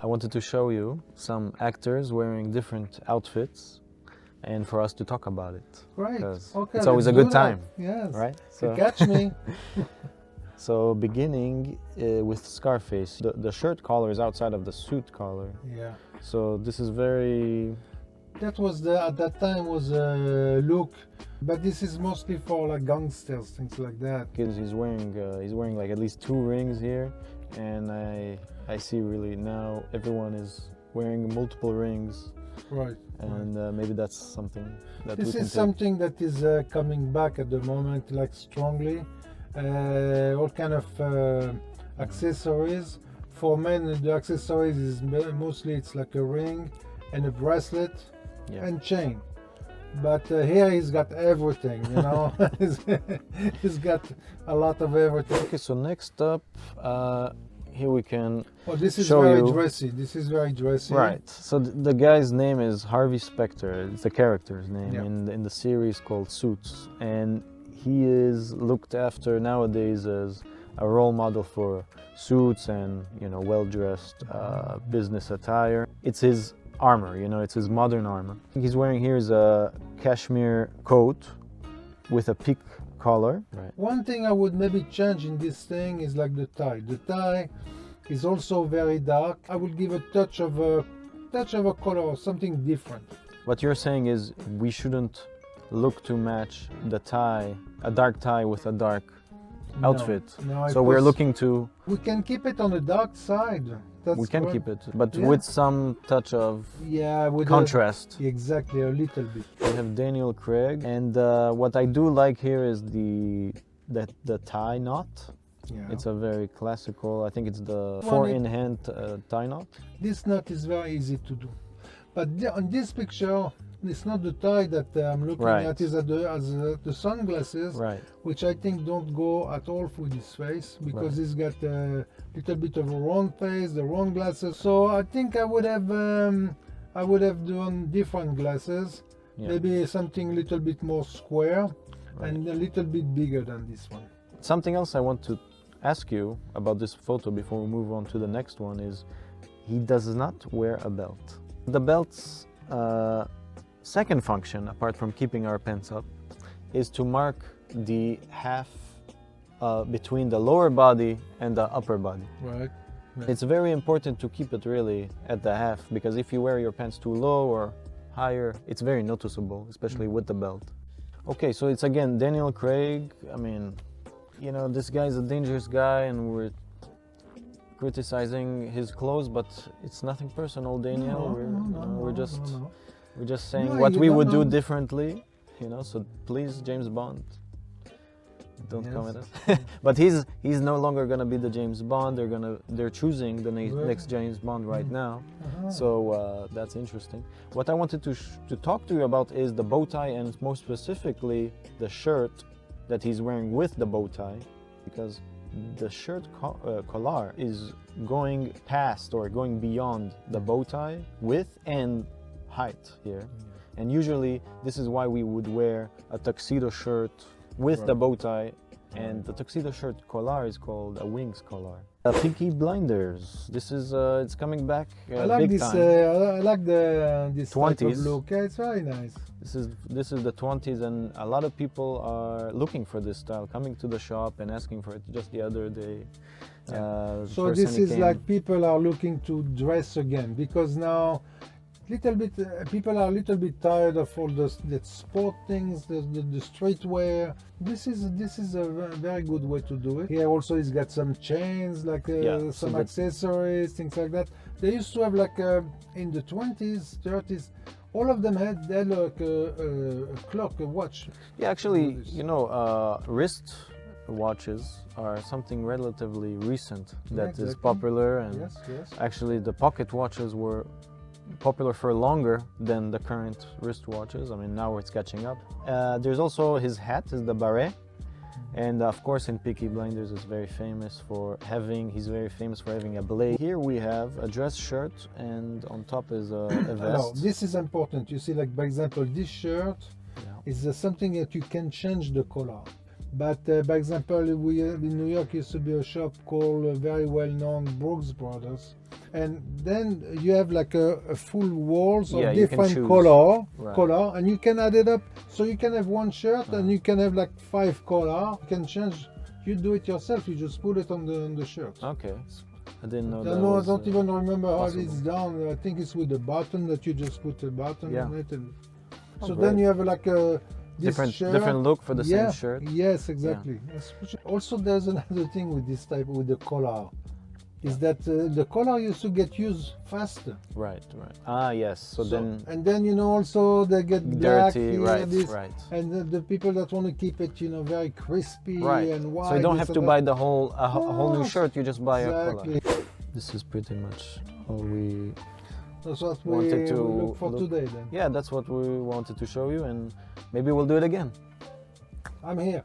I wanted to show you some actors wearing different outfits and for us to talk about it. Great. Because Okay, it's always a let's good do that. time, Yes. right? You catch me. So beginning with Scarface, the shirt collar is outside of the suit collar. Yeah. So this is very... That was at that time was a look, but this is mostly for like gangsters, things like that. He's wearing like at least 2 rings here, and I see really now everyone is wearing multiple rings. Right. And maybe that's something that This we can is something that is coming back at the moment, like strongly. All kind of accessories. For men, the accessories is mostly it's like a ring and a bracelet and chain. But here he's got everything, you know. He's got a lot of everything. Okay, so next up, here we can this is show very you. dressy. This is very dressy. Right. So the guy's name is Harvey Specter. It's the character's name in the series called Suits, and he is looked after nowadays as a role model for suits and well-dressed business attire. It's his armor, it's his modern armor. He's wearing here is a cashmere coat with a peak collar. Right. One thing I would maybe change in this thing is like the tie. The tie is also very dark. I would give a touch of a color or something different. What you're saying is we shouldn't look to match the tie, a dark tie with a dark outfit. No, so we're looking to... We can keep it on the dark side. We can keep it, but with some touch of with contrast. Exactly, a little bit. We have Daniel Craig, and what I do like here is the tie knot. Yeah. It's a very classical, I think it's the 4-in-hand tie knot. This knot is very easy to do. But on this picture, it's not the tie that I'm looking at, is the sunglasses, which I think don't go at all with his face, because he's got a little bit of a wrong face, the wrong glasses. So I think I would have done different glasses, maybe something a little bit more square and a little bit bigger than this one. Something else I want to ask you about this photo before we move on to the next one is he does not wear a belt. The belt's second function, apart from keeping our pants up, is to mark the half between the lower body and the upper body. Right. It's very important to keep it really at the half, because if you wear your pants too low or higher, it's very noticeable, especially with the belt. Okay, so it's again Daniel Craig. I mean, this guy's a dangerous guy and we're criticizing his clothes, but it's nothing personal, Daniel. We're just saying what we would do differently, so please, James Bond, don't come at us. But he's no longer gonna be the James Bond. They're choosing the next James Bond right now. So that's interesting. What I wanted to talk to you about is the bow tie, and more specifically the shirt that he's wearing with the bow tie, because the shirt collar is going past or going beyond the bow tie width and height here. And usually this is why we would wear a tuxedo shirt with the bow tie, and the tuxedo shirt collar is called a wings collar. Peaky Blinders. This is it's coming back I like big this. time. I like this 20s. type of look. Yeah, it's very nice. This is the 20s, and a lot of people are looking for this style, coming to the shop and asking for it. Just the other day. So this is like people are looking to dress again, because now people are a little bit tired of all the sport things, the street wear. This is a very good way to do it. Here also he's got some chains, like some accessories, things like that. They used to have like in the 20s, 30s, all of them had like a clock, a watch. Yeah, actually, wrist watches are something relatively recent that is popular, and actually the pocket watches were popular for longer than the current wristwatches. I mean, now it's catching up. There's also his hat, is the beret, and of course in Peaky Blinders he's very famous for having a blade. Here we have a dress shirt, and on top is a vest. No, this is important. You see, like, for example, this shirt is something that you can change the color. But by example, we in New York used to be a shop called very well known Brooks Brothers, and then you have like a full walls of different color, and you can add it up. So you can have one shirt and you can have like 5 color. You can change. You do it yourself. You just put it on the shirt. Okay. I didn't know that. No, was, I don't even remember possible. how it's done. I think it's with the button that you just put a button on it, and so great. then you have like a different look for the same shirt. Yes, exactly. Yeah. Also, there's another thing with this type with the collar, is that the collar used to get used faster. Right. Ah, yes. So then. And then also they get dirty. Black, right. And the people that want to keep it, very crispy and white. So you don't have to buy the whole whole new shirt. You just buy exactly. a collar. This is pretty much all we. That's what we wanted to look for today then. Yeah, that's what we wanted to show you, and maybe we'll do it again. I'm here.